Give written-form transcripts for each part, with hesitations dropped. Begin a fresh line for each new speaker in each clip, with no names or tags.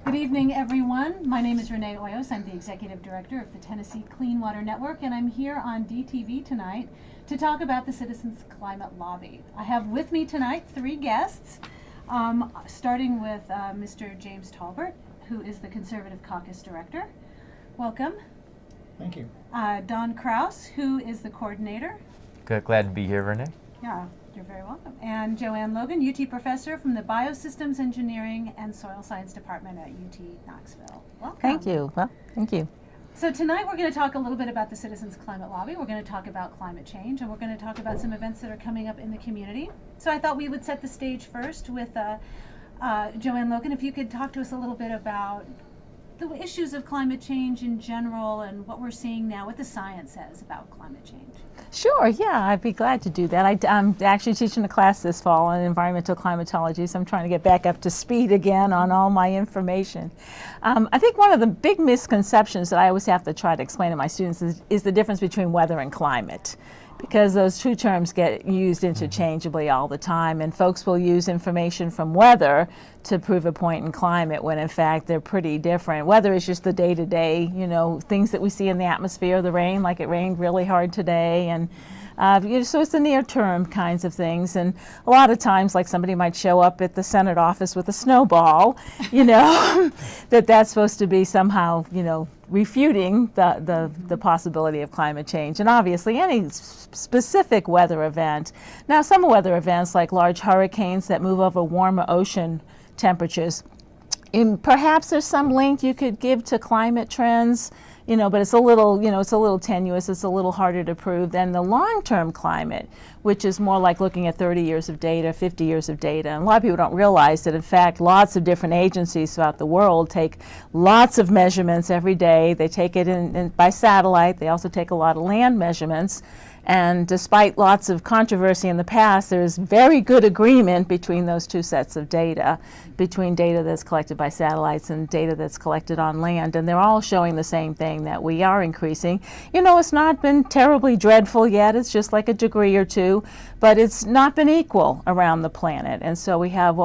Good evening, everyone. My name is Renee Hoyos. I'm the Executive Director of the Tennessee Clean Water Network, and I'm here on DTV tonight to talk about the Citizens Climate Lobby. I have with me tonight three guests, starting with Mr. James Talbert, who is the Conservative Caucus Director. Welcome.
Thank you.
Don Kraus, who is the Coordinator.
Good, glad to be here, Renee.
Yeah, you're very welcome. And Joanne Logan, UT Professor from the Biosystems Engineering and Soil Science Department at UT Knoxville. Welcome.
Thank you. Well, thank you.
So tonight we're going to talk a little bit about the Citizens Climate Lobby. We're going to talk about climate change, and we're going to talk about some events that are coming up in the community. So I thought we would set the stage first with Joanne Logan. If you could talk to us a little bit about the issues of climate change in general and what we're seeing now, what the science says about climate change.
Sure, yeah, I'd be glad to do that. I'm actually teaching a class this fall on environmental climatology, so I'm trying to get back up to speed again on all my information. I think one of the big misconceptions that I always have to try to explain to my students is the difference between weather and climate, because those two terms get used interchangeably all the time, and folks will use information from weather to prove a point in climate when in fact they're pretty different. Weather is just the day-to-day, things that we see in the atmosphere, the rain, like it rained really hard today, and so it's the near-term kinds of things. And a lot of times, like somebody might show up at the Senate office with a snowball, that's supposed to be somehow, refuting the possibility of climate change. And obviously any specific weather event. Now, some weather events like large hurricanes that move over warmer ocean temperatures, perhaps there's some link you could give to climate trends, but it's a little tenuous, it's a little harder to prove than the long-term climate, which is more like looking at 30 years of data, 50 years of data. And a lot of people don't realize that, in fact, lots of different agencies throughout the world take lots of measurements every day. They take it in by satellite. They also take a lot of land measurements. And despite lots of controversy in the past, there's very good agreement between those two sets of data, between data that's collected by satellites and data that's collected on land. And they're all showing the same thing, that we are increasing. It's not been terribly dreadful yet. It's just like a degree or two, but it's not been equal around the planet. And so we have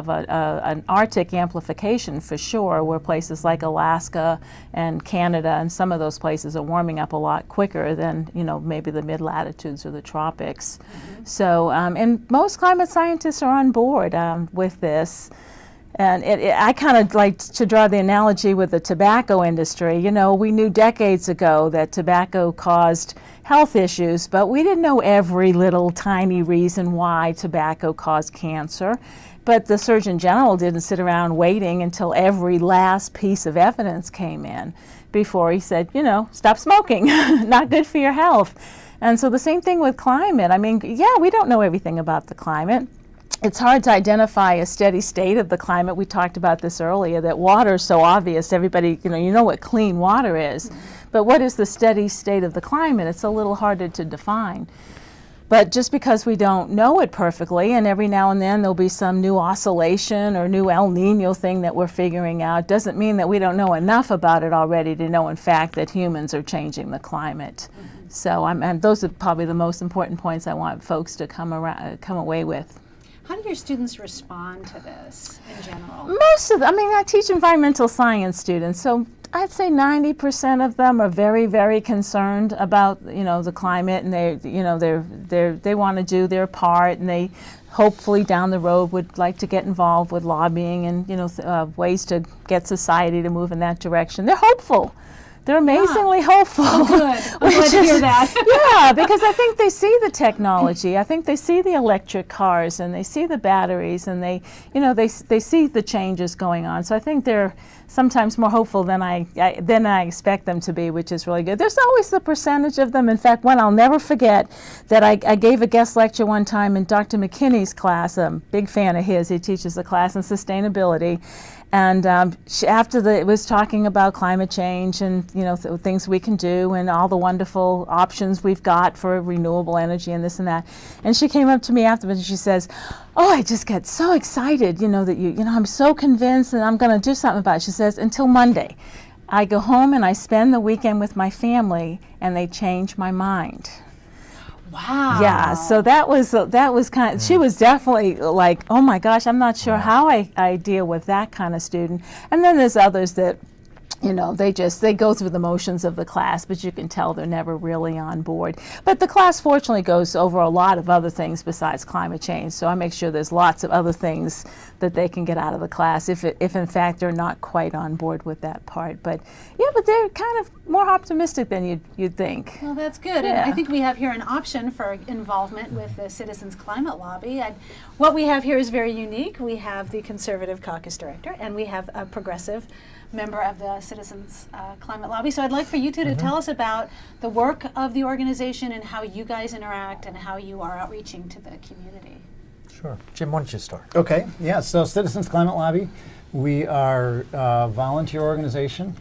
an Arctic amplification for sure, where places like Alaska and Canada and some of those places are warming up a lot quicker than, maybe the mid-latitudes or the tropics. Mm-hmm. So, and most climate scientists are on board with this. And I kind of like to draw the analogy with the tobacco industry. We knew decades ago that tobacco caused health issues, but we didn't know every little tiny reason why tobacco caused cancer. But the Surgeon General didn't sit around waiting until every last piece of evidence came in before he said, stop smoking, not good for your health. And so the same thing with climate. We don't know everything about the climate. It's hard to identify a steady state of the climate. We talked about this earlier, that water is so obvious. Everybody, you know what clean water is. Mm-hmm. But what is the steady state of the climate? It's a little harder to define. But just because we don't know it perfectly, and every now and then there'll be some new oscillation or new El Nino thing that we're figuring out, doesn't mean that we don't know enough about it already to know, in fact, that humans are changing the climate. Mm-hmm. So those are probably the most important points I want folks to come away with.
How do your students respond to this in general?
Most of them, I teach environmental science students, so I'd say 90% of them are very, very concerned about, the climate, and they want to do their part, and they hopefully down the road would like to get involved with lobbying and, ways to get society to move in that direction. They're hopeful. They're amazingly hopeful.
Oh, good. I'm glad to hear that.
Yeah, because I think they see the technology. I think they see the electric cars, and they see the batteries, and they see the changes going on. So I think they're sometimes more hopeful than I expect them to be, which is really good. There's always the percentage of them. In fact, one I'll never forget, that I gave a guest lecture one time in Dr. McKinney's class. I'm a big fan of his. He teaches a class in sustainability. And it was talking about climate change and things we can do and all the wonderful options we've got for renewable energy and this and that. And she came up to me afterwards and she says, "Oh, I just get so excited, that I'm so convinced and I'm going to do something about it." She says, "Until Monday, I go home and I spend the weekend with my family and they change my mind."
Wow.
Yeah, so that was kind of, she was definitely like, oh my gosh, I'm not sure how I deal with that kind of student. And then there's others that, you know, they go through the motions of the class, but you can tell they're never really on board. But the class fortunately goes over a lot of other things besides climate change, so I make sure there's lots of other things that they can get out of the class if in fact they're not quite on board with that part. But yeah, but they're kind of more optimistic than you'd think.
Well, that's good.
Yeah.
And I think we have here an option for involvement with the Citizens Climate Lobby. And what we have here is very unique. We have the Conservative Caucus Director, and we have a progressive member of the Citizens Climate Lobby. So I'd like for you two to tell us about the work of the organization and how you guys interact and how you are outreaching to the community.
Sure. Jim, why don't you start?
Okay, yeah, so Citizens Climate Lobby, we are a volunteer organization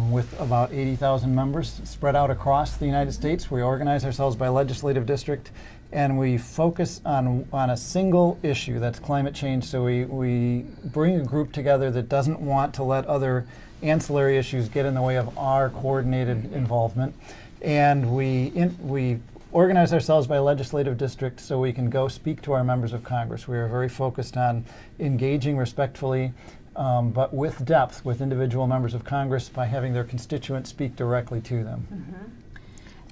with about 80,000 members spread out across the United States. We organize ourselves by legislative district, and we focus on a single issue, that's climate change. So we bring a group together that doesn't want to let other ancillary issues get in the way of our coordinated involvement. And we organize ourselves by legislative district so we can go speak to our members of Congress. We are very focused on engaging respectfully, but with depth with individual members of Congress by having their constituents speak directly to them.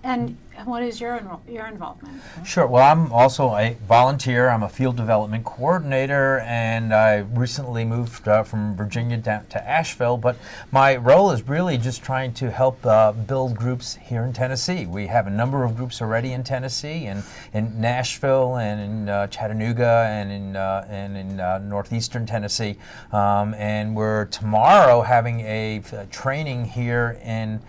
And what is your involvement?
Sure. Well, I'm also a volunteer. I'm a field development coordinator, and I recently moved from Virginia down to Asheville. But my role is really just trying to help build groups here in Tennessee. We have a number of groups already in Tennessee, and in Nashville, and in Chattanooga, and in northeastern Tennessee. And we're tomorrow having a training here in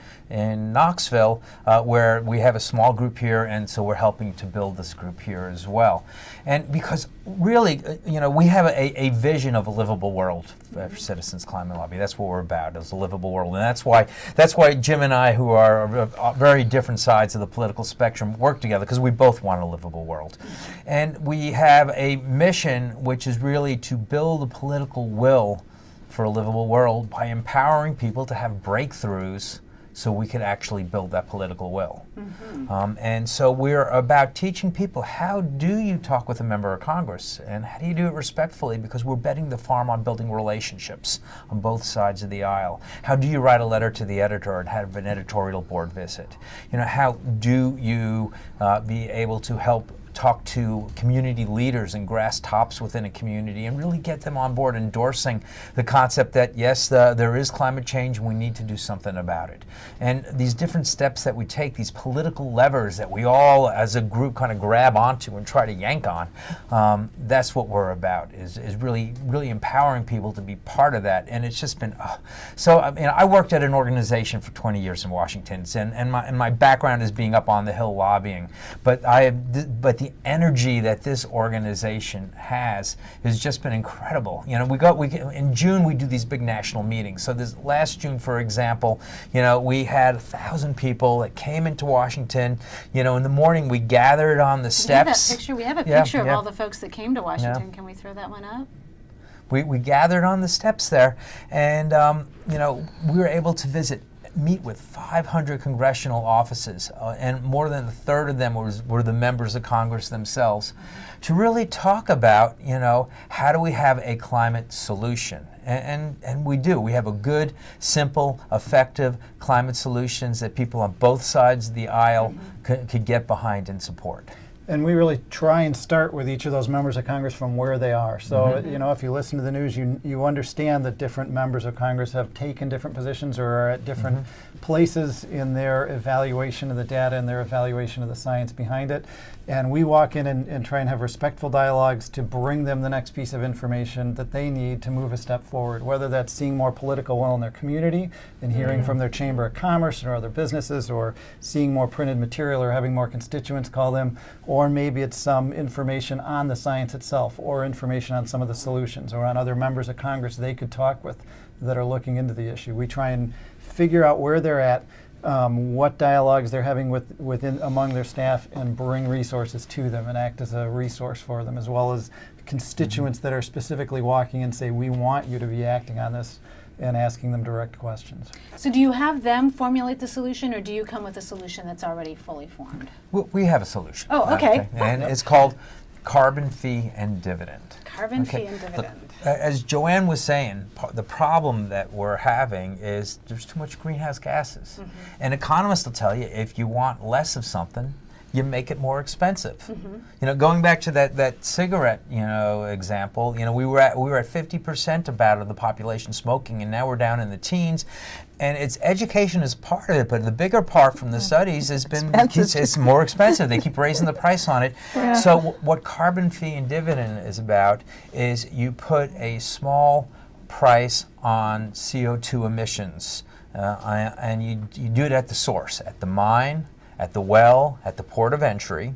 Knoxville, where we have a small group here, and so we're helping to build this group here as well. And because really, you know, we have a vision of a livable world for Citizens Climate Lobby. That's what we're about, is a livable world. And that's why Jim and I, who are very different sides of the political spectrum, work together, because we both want a livable world. And we have a mission which is really to build a political will for a livable world by empowering people to have breakthroughs so we could actually build that political will. And so we're about teaching people, how do you talk with a member of Congress, and how do you do it respectfully, because we're betting the farm on building relationships on both sides of the aisle. How do you write a letter to the editor and have an editorial board visit? You know, how do you be able to help talk to community leaders and grass tops within a community and really get them on board endorsing the concept that yes, there is climate change and we need to do something about it. And these different steps that we take, these political levers that we all as a group kind of grab onto and try to yank on, that's what we're about, is really empowering people to be part of that. And it's just been, so I mean, I worked at an organization for 20 years in Washington, and my background is being up on the Hill lobbying, but the energy that this organization has just been incredible. You know, in June we do these big national meetings. So this last June, for example, you know, we had 1,000 people that came into Washington. You know, in the morning we gathered on the steps.
We have a picture of all the folks that came to Washington. Yeah. Can we throw that one up?
We gathered on the steps there, and you know, we were able to meet with 500 congressional offices, and more than a third of them were the members of Congress themselves, to really talk about, you know, how do we have a climate solution? And we do. We have a good, simple, effective climate solutions that people on both sides of the aisle could get behind and support.
And we really try and start with each of those members of Congress from where they are. So, you know, if you listen to the news, you understand that different members of Congress have taken different positions or are at different places in their evaluation of the data and their evaluation of the science behind it. And we walk in and try and have respectful dialogues to bring them the next piece of information that they need to move a step forward, whether that's seeing more political will in their community and hearing from their Chamber of Commerce or other businesses, or seeing more printed material or having more constituents call them, or maybe it's some information on the science itself, or information on some of the solutions, or on other members of Congress they could talk with that are looking into the issue. We try and figure out where they're at, what dialogues they're having among their staff, and bring resources to them and act as a resource for them, as well as constituents that are specifically walking and say, we want you to be acting on this, and asking them direct questions.
So do you have them formulate the solution, or do you come with a solution that's already fully formed?
We have a solution.
Oh, okay.
And it's called carbon fee and dividend.
Carbon fee and dividend.
As Joanne was saying, the problem that we're having is there's too much greenhouse gases. And economists will tell you, if you want less of something, you make it more expensive. You know, going back to that cigarette, you know, example, you know, we were at 50% about of the population smoking, and now we're down in the teens. And it's education is part of it, but the bigger part from the studies has been it's more expensive. They keep raising the price on it. Yeah. So what carbon fee and dividend is about is you put a small price on CO2 emissions, and you do it at the source, at the mine, at the well, at the port of entry.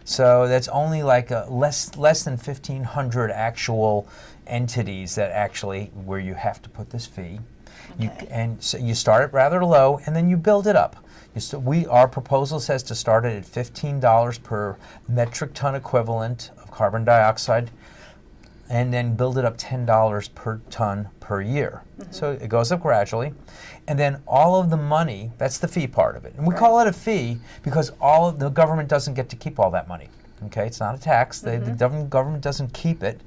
So that's only like less than 1,500 actual entities that actually where you have to put this fee. Okay. And so you start it rather low, and then you build it up. Our proposal says to start it at $15 per metric ton equivalent of carbon dioxide, and then build it up $10 per ton per year. So it goes up gradually. And then all of the money, that's the fee part of it. And we call it a fee because the government doesn't get to keep all that money. Okay, it's not a tax. The government doesn't keep it.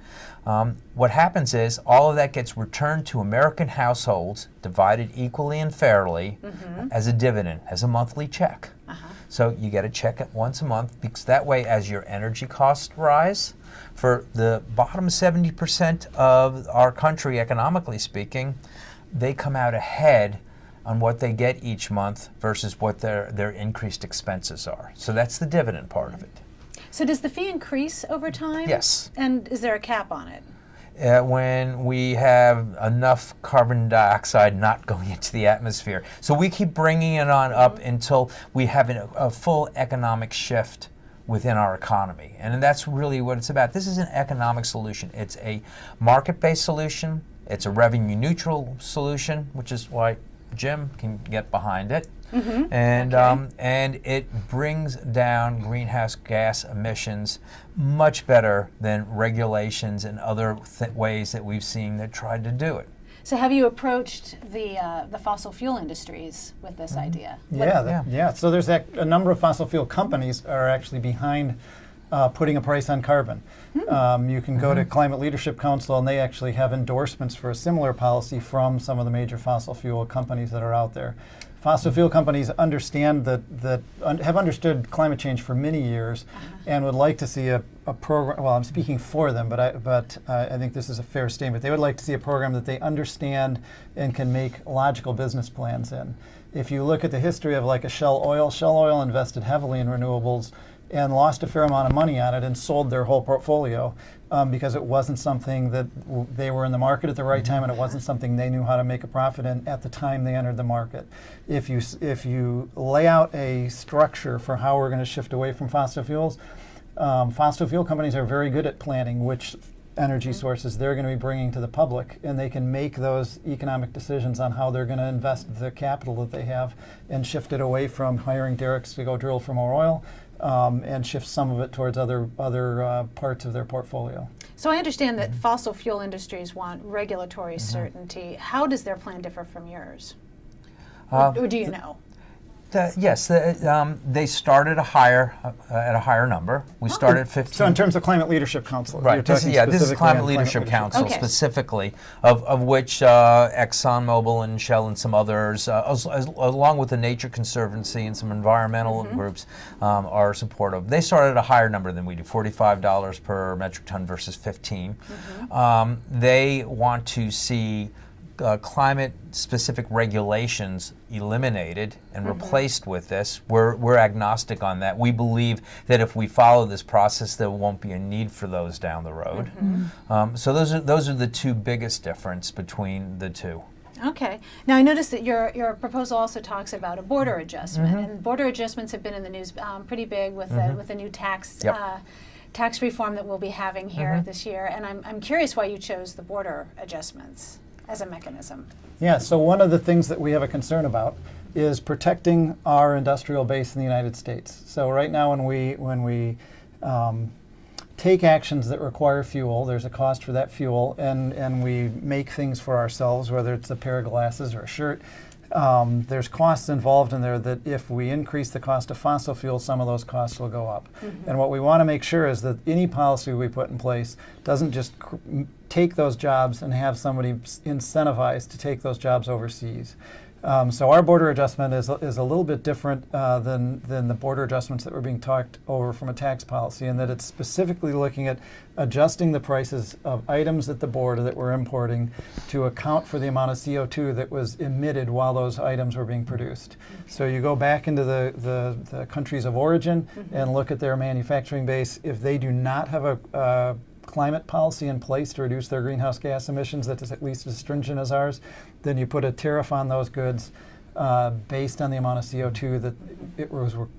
What happens is all of that gets returned to American households, divided equally and fairly as a dividend, as a monthly check. So you get a check once a month, because that way, as your energy costs rise, for the bottom 70% of our country, economically speaking, they come out ahead on what they get each month versus what their increased expenses are. So that's the dividend part of it.
So does the fee increase over time?
Yes.
And is there a cap on it?
When we have enough carbon dioxide not going into the atmosphere. So we keep bringing it on up until we have a full economic shift within our economy. And that's really what it's about. This is an economic solution. It's a market-based solution. It's a revenue-neutral solution, which is why Jim can get behind it. And it brings down greenhouse gas emissions much better than regulations and other ways that we've seen that tried to do it.
So have you approached the fossil fuel industries with this idea?
Yeah. So there's a number of fossil fuel companies are actually behind putting a price on carbon. You can go to Climate Leadership Council, and they actually have endorsements for a similar policy from some of the major fossil fuel companies that are out there. Fossil fuel companies understand have understood climate change for many years, and would like to see a program. Well, I'm speaking for them, but I think this is a fair statement. They would like to see a program that they understand and can make logical business plans in. If you look at the history of like a Shell Oil invested heavily in renewables and lost a fair amount of money on it and sold their whole portfolio because it wasn't something that they were in the market at the right time, and it wasn't something they knew how to make a profit in at the time they entered the market. If you lay out a structure for how we're going to shift away from fossil fuels, fossil fuel companies are very good at planning which energy sources they're going to be bringing to the public, and they can make those economic decisions on how they're going to invest the capital that they have and shift it away from hiring derricks to go drill for more oil, and shift some of it towards other parts of their portfolio.
So I understand that fossil fuel industries want regulatory certainty. How does their plan differ from yours? Or do you know?
Yes, they started at a higher number. We started at 15.
So in terms of Climate Leadership Council,
right? This is Climate Leadership Council specifically, of which ExxonMobil and Shell and some others, along with the Nature Conservancy and some environmental groups, are supportive. They started at a higher number than we do, $45 per metric ton versus 15. They want to see climate-specific regulations eliminated and replaced with this. We're agnostic on that. We believe that if we follow this process, there won't be a need for those down the road. So those are the two biggest difference between the two.
Okay. Now I noticed that your proposal also talks about a border adjustment, and border adjustments have been in the news pretty big with the new tax. Tax reform that we'll be having here this year, and I'm curious why you chose the border adjustments as a mechanism.
Yeah, so one of the things that we have a concern about is protecting our industrial base in the United States. So right now when we take actions that require fuel. There's a cost for that fuel, and we make things for ourselves, whether it's a pair of glasses or a shirt. There's costs involved in there that if we increase the cost of fossil fuel, some of those costs will go up. And what we want to make sure is that any policy we put in place doesn't just take those jobs and have somebody incentivized to take those jobs overseas. So our border adjustment is a little bit different than the border adjustments that were being talked over from a tax policy, in that it's specifically looking at adjusting the prices of items at the border that we're importing to account for the amount of CO2 that was emitted while those items were being produced. So you go back into the countries of origin and look at their manufacturing base. If they do not have a climate policy in place to reduce their greenhouse gas emissions that is at least as stringent as ours, then you put a tariff on those goods based on the amount of CO2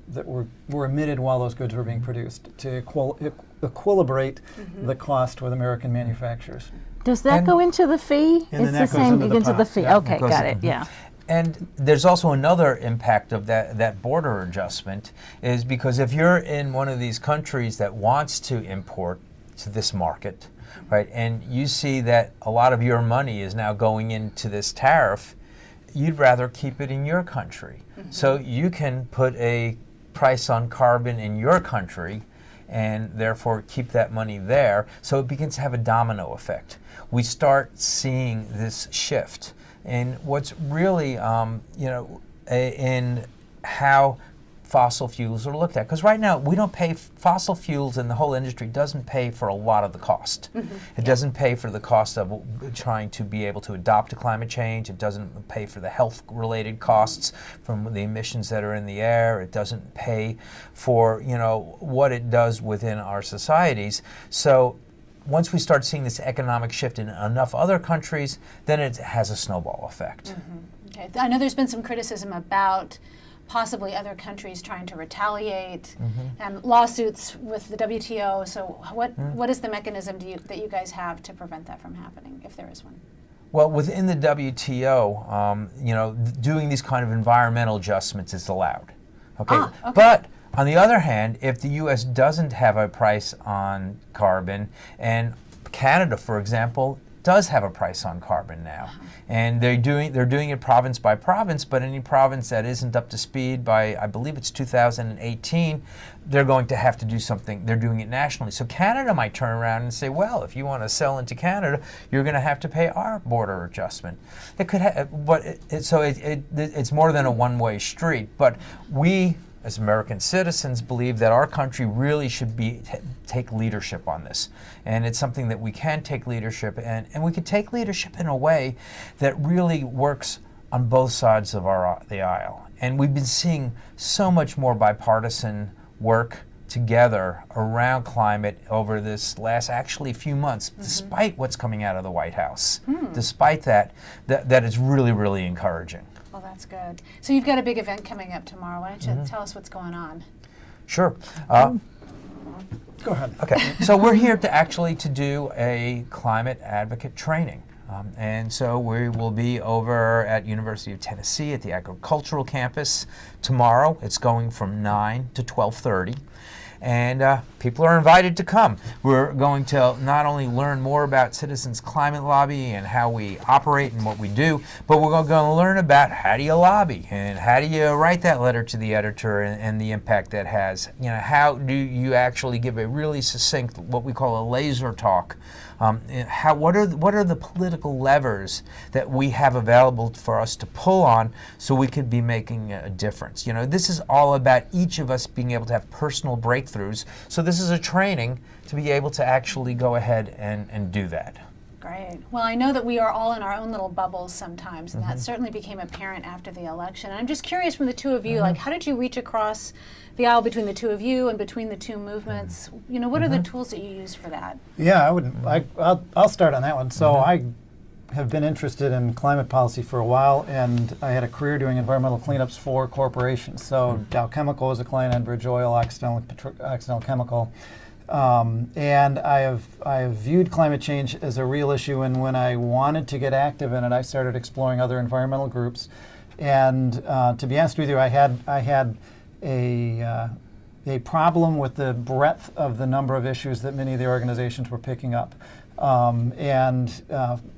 that were emitted while those goods were being produced to equilibrate the cost with American manufacturers.
Does that go into the fee?
And then that
It's the
goes
same
into the pot.
fee.
Yeah,
Okay,
it goes
got
in.
it. Yeah.
And there's also another impact of that border adjustment, is because if you're in one of these countries that wants to import to this market, right, and you see that a lot of your money is now going into this tariff, you'd rather keep it in your country. So you can put a price on carbon in your country and therefore keep that money there. So it begins to have a domino effect. We start seeing this shift. And what's really, in how fossil fuels are looked at, because right now we don't pay, fossil fuels and the whole industry doesn't pay for a lot of the cost. It doesn't pay for the cost of trying to be able to adopt to climate change. It doesn't pay for the health related costs from the emissions that are in the air. It doesn't pay for what it does within our societies. So once we start seeing this economic shift in enough other countries, then it has a snowball effect.
Okay. I know there's been some criticism about possibly other countries trying to retaliate and lawsuits with the WTO. So what is the mechanism that you guys have to prevent that from happening, if there is one?
Well, within the WTO, doing these kind of environmental adjustments is allowed. Okay. But on the other hand, if the U.S. doesn't have a price on carbon, and Canada, for example, does have a price on carbon now, and they're doing it province by province, but any province that isn't up to speed by, I believe it's 2018, they're going to have to do something. They're doing it nationally. So Canada might turn around and say, well, if you want to sell into Canada, you're going to have to pay our border adjustment. It could it's more than a one-way street, but we, as American citizens, believe that our country really should take leadership on this. And it's something that we can take leadership in, and we can take leadership in a way that really works on both sides of the aisle. And we've been seeing so much more bipartisan work together around climate over this last actually few months, despite what's coming out of the White House. Despite that is really, really encouraging.
Well, that's good. So you've got a big event coming up tomorrow. Why don't you tell us what's going on?
Sure.
Go ahead.
Okay. So we're here to do a climate advocate training. And so we will be over at University of Tennessee at the agricultural campus tomorrow. It's going from 9 to 12:30. And people are invited to come. We're going to not only learn more about Citizens Climate Lobby and how we operate and what we do, but we're going to learn about how do you lobby and how do you write that letter to the editor and the impact that has. How do you actually give a really succinct, what we call a laser talk. What are the political levers that we have available for us to pull on so we could be making a difference? This is all about each of us being able to have personal breakthroughs. So this is a training to be able to actually go ahead and do that.
Great. Well, I know that we are all in our own little bubbles sometimes, and that certainly became apparent after the election. And I'm just curious from the two of you, like, how did you reach across the aisle between the two of you and between the two movements? What are the tools that you use for that?
Yeah, I'll start on that one. So I have been interested in climate policy for a while, and I had a career doing environmental cleanups for corporations. So Dow Chemical was a client, Enbridge Oil, Occidental Chemical. And I have viewed climate change as a real issue, and when I wanted to get active in it, I started exploring other environmental groups. And to be honest with you, I had a a problem with the breadth of the number of issues that many of the organizations were picking up.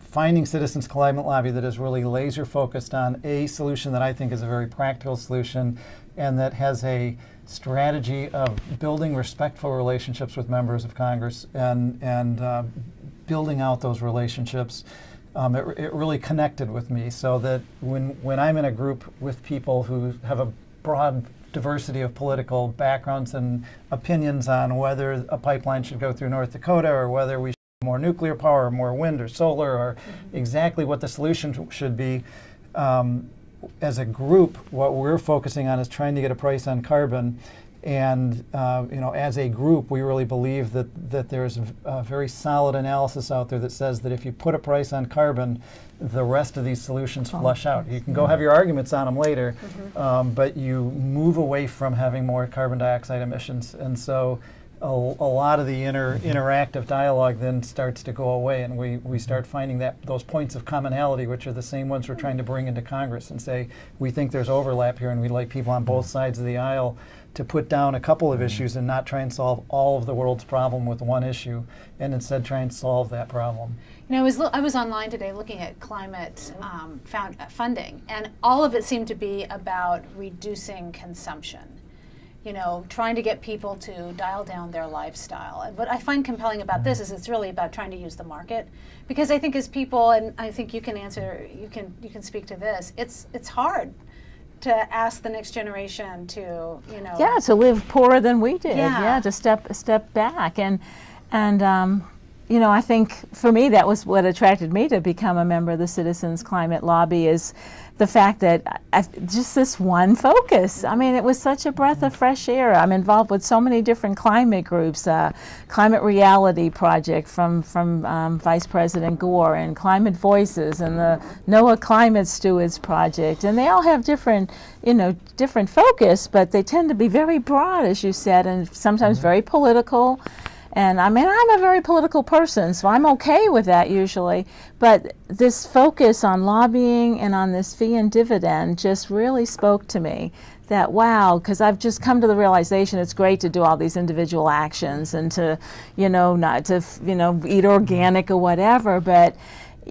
Finding Citizens Climate Lobby that is really laser focused on a solution that I think is a very practical solution and that has a strategy of building respectful relationships with members of Congress and building out those relationships. It really connected with me, so that when I'm in a group with people who have a broad diversity of political backgrounds and opinions on whether a pipeline should go through North Dakota or whether we should have more nuclear power or more wind or solar or exactly what the solution should be, as a group, what we're focusing on is trying to get a price on carbon. And as a group, we really believe that there's a very solid analysis out there that says that if you put a price on carbon, the rest of these solutions flush out. You can go have your arguments on them later, but you move away from having more carbon dioxide emissions. And so a lot of the interactive dialogue then starts to go away, and we start finding that those points of commonality, which are the same ones we're trying to bring into Congress and say, we think there's overlap here and we'd like people on both sides of the aisle to put down a couple of issues and not try and solve all of the world's problem with one issue, and instead try and solve that problem.
You know, I was online today looking at climate funding, and all of it seemed to be about reducing consumption. You know, trying to get people to dial down their lifestyle. And what I find compelling about this is it's really about trying to use the market, because I think as people, and I think you can answer, you can speak to this. It's hard to ask the next generation to,
to live poorer than we did.
Yeah.
To step back and I think for me that was what attracted me to become a member of the Citizens Climate Lobby, is the fact that just this one focus. I mean, it was such a breath of fresh air. I'm involved with so many different climate groups, Climate Reality Project from Vice President Gore, and Climate Voices, and the NOAA Climate Stewards Project, and they all have different focus, but they tend to be very broad, as you said, and sometimes very political. And I mean, I'm a very political person, so I'm okay with that usually. But this focus on lobbying and on this fee and dividend just really spoke to me. That wow, because I've just come to the realization it's great to do all these individual actions and to, not to, eat organic or whatever, but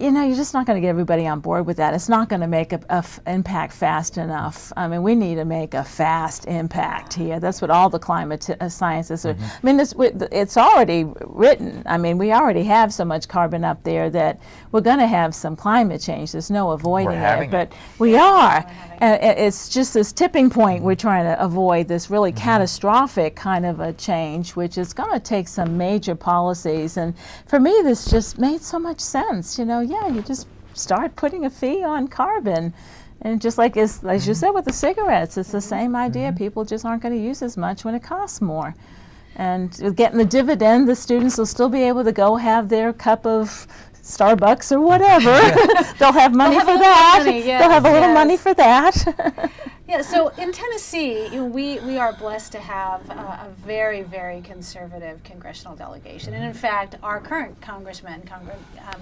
you're just not going to get everybody on board with that. It's not going to make a impact fast enough. I mean, we need to make a fast impact here. That's what all the climate scientists are. I mean, it's already written. I mean, we already have so much carbon up there that we're going to have some climate change. There's no avoiding it, but we are. It's just this tipping point we're trying to avoid, this really catastrophic kind of a change, which is going to take some major policies. And for me, this just made so much sense. You just start putting a fee on carbon. And just like as you said with the cigarettes, it's the same idea. People just aren't going to use as much when it costs more. And getting the dividend, the students will still be able to go have their cup of Starbucks or whatever. They'll have money for that. They'll have a little money for that.
Yeah, so in Tennessee, we are blessed to have a very, very conservative congressional delegation. And in fact, our current congressman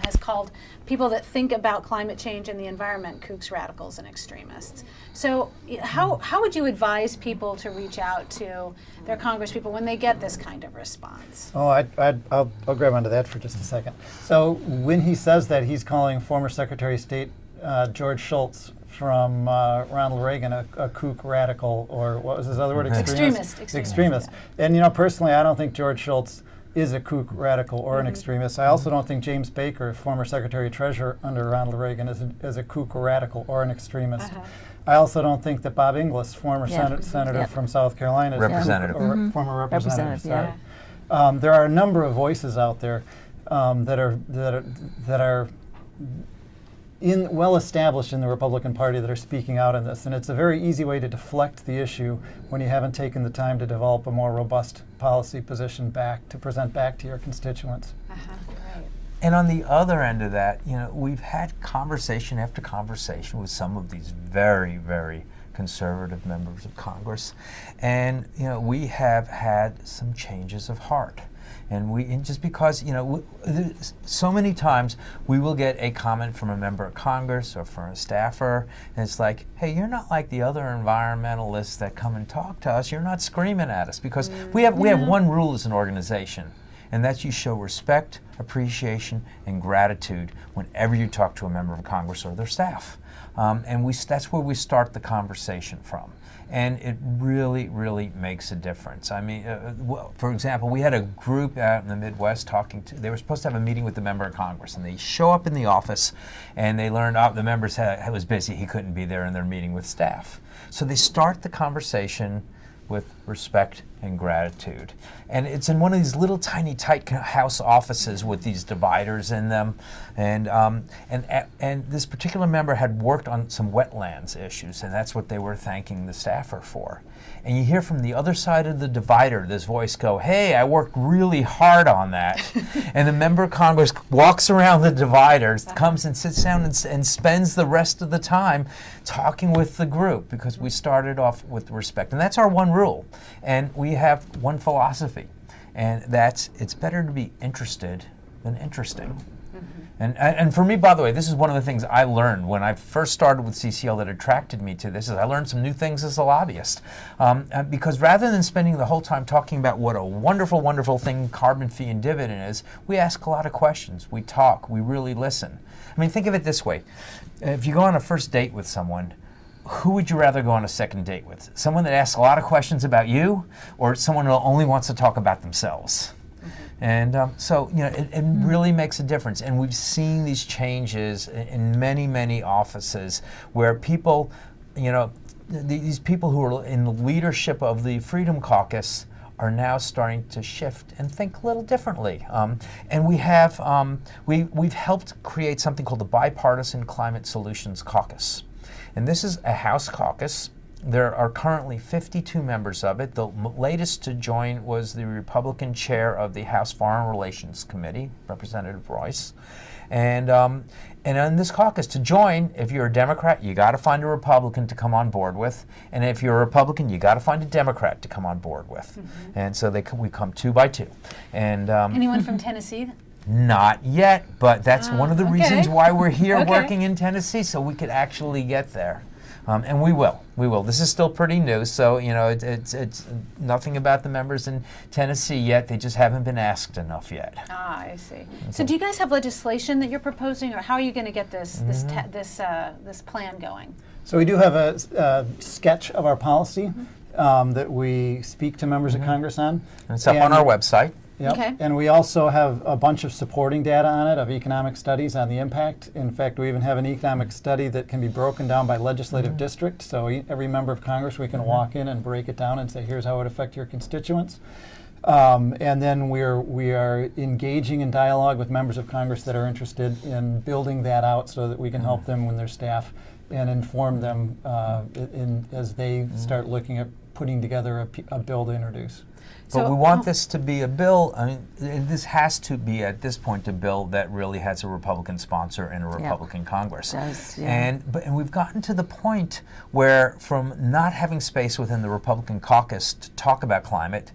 has called people that think about climate change and the environment kooks, radicals, and extremists. So how would you advise people to reach out to their congresspeople when they get this kind of response?
Oh, I'll grab onto that for just a second. So when he says that, he's calling former Secretary of State George Shultz from Ronald Reagan a kook, radical, or what was his other word? Extremist. And personally, I don't think George Shultz is a kook, radical, or an extremist. I also don't think James Baker, former Secretary of Treasury under Ronald Reagan, is a kook, radical, or an an I also don't think that Bob Inglis, former senator from South Carolina,
representative,
former representative. There are a number of voices out there that are well established in the Republican Party that are speaking out on this, and it's a very easy way to deflect the issue when you haven't taken the time to develop a more robust policy position to present back to your constituents.
Great.
And on the other end of that, we've had conversation after conversation with some of these very, very conservative members of Congress, and we have had some changes of heart. And just because, so many times we will get a comment from a member of Congress or from a staffer, and it's like, hey, you're not like the other environmentalists that come and talk to us. You're not screaming at us, because we have one rule as an organization, and that's you show respect, appreciation, and gratitude whenever you talk to a member of Congress or their staff. And that's where we start the conversation from. And it really, really makes a difference. I mean, for example, we had a group out in the Midwest they were supposed to have a meeting with the member of Congress, and they show up in the office, and they learned, the member was busy, he couldn't be there, and they're meeting with staff. So they start the conversation with respect and gratitude. And it's in one of these little tiny tight house offices with these dividers in them. And this particular member had worked on some wetlands issues, and that's what they were thanking the staffer for. And you hear from the other side of the divider this voice go, hey, I worked really hard on that. And the member of Congress walks around the divider, comes and sits down and spends the rest of the time talking with the group, because we started off with respect. And that's our one rule. And we have one philosophy, and that's it's better to be interested than interesting. And for me, by the way, this is one of the things I learned when I first started with CCL that attracted me to this, is I learned some new things as a lobbyist. Because rather than spending the whole time talking about what a wonderful, wonderful thing carbon fee and dividend is, we ask a lot of questions. We talk. We really listen. I mean, think of it this way. If you go on a first date with someone, who would you rather go on a second date with? Someone that asks a lot of questions about you, or someone who only wants to talk about themselves? And so, it really makes a difference. And we've seen these changes in many, many offices where people, these people who are in the leadership of the Freedom Caucus are now starting to shift and think a little differently. And we have, we've helped create something called the Bipartisan Climate Solutions Caucus. And this is a House caucus. There are currently 52 members of it. The latest to join was the Republican chair of the House Foreign Relations Committee, Representative Royce. And in this caucus, to join, if you're a Democrat, you got to find a Republican to come on board with. And if you're a Republican, you got to find a Democrat to come on board with. And so we come 2 by 2. And
anyone from Tennessee?
Not yet, but that's one of the reasons why we're here working in Tennessee, so we could actually get there. And we will. This is still pretty new, so it's nothing about the members in Tennessee yet. They just haven't been asked enough yet.
Ah, I see. So do you guys have legislation that you're proposing, or how are you going to get this plan going?
So we do have a sketch of our policy that we speak to members of Congress on.
And it's up on our website.
Yep.
Okay.
And we also have a bunch of supporting data on it, of economic studies on the impact. In fact, we even have an economic study that can be broken down by legislative district. So every member of Congress, we can walk in and break it down and say, here's how it would affect your constituents. And then we are engaging in dialogue with members of Congress that are interested in building that out so that we can help them when their staff and inform them as they start looking at putting together a bill to introduce.
But we want this to be a bill, this has to be, at this point, a bill that really has a Republican sponsor and a Republican Congress.
Does,
And we've gotten to the point where, from not having space within the Republican caucus to talk about climate,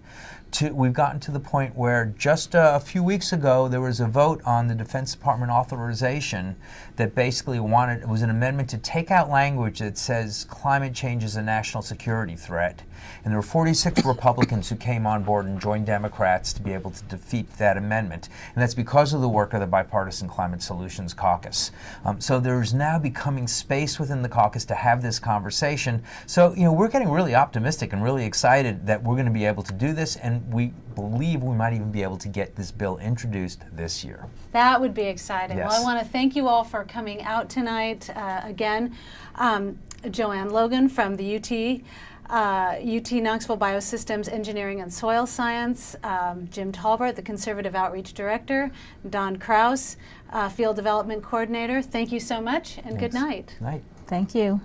we've gotten to the point where just a few weeks ago there was a vote on the Defense Department authorization that basically it was an amendment to take out language that says climate change is a national security threat. And there were 46 Republicans who came on board and joined Democrats to be able to defeat that amendment. And that's because of the work of the Bipartisan Climate Solutions Caucus. So there's now becoming space within the caucus to have this conversation. So, we're getting really optimistic and really excited that we're going to be able to do this, and we believe we might even be able to get this bill introduced this year.
That would be exciting.
Yes.
Well, I want to thank you all for coming out tonight. Again, Joanne Logan from the UT Knoxville Biosystems Engineering and Soil Science, Jim Talbert, the Conservative Outreach Director, Don Kraus, Field Development Coordinator. Thank you so much, and good night.
Night.
Thank you.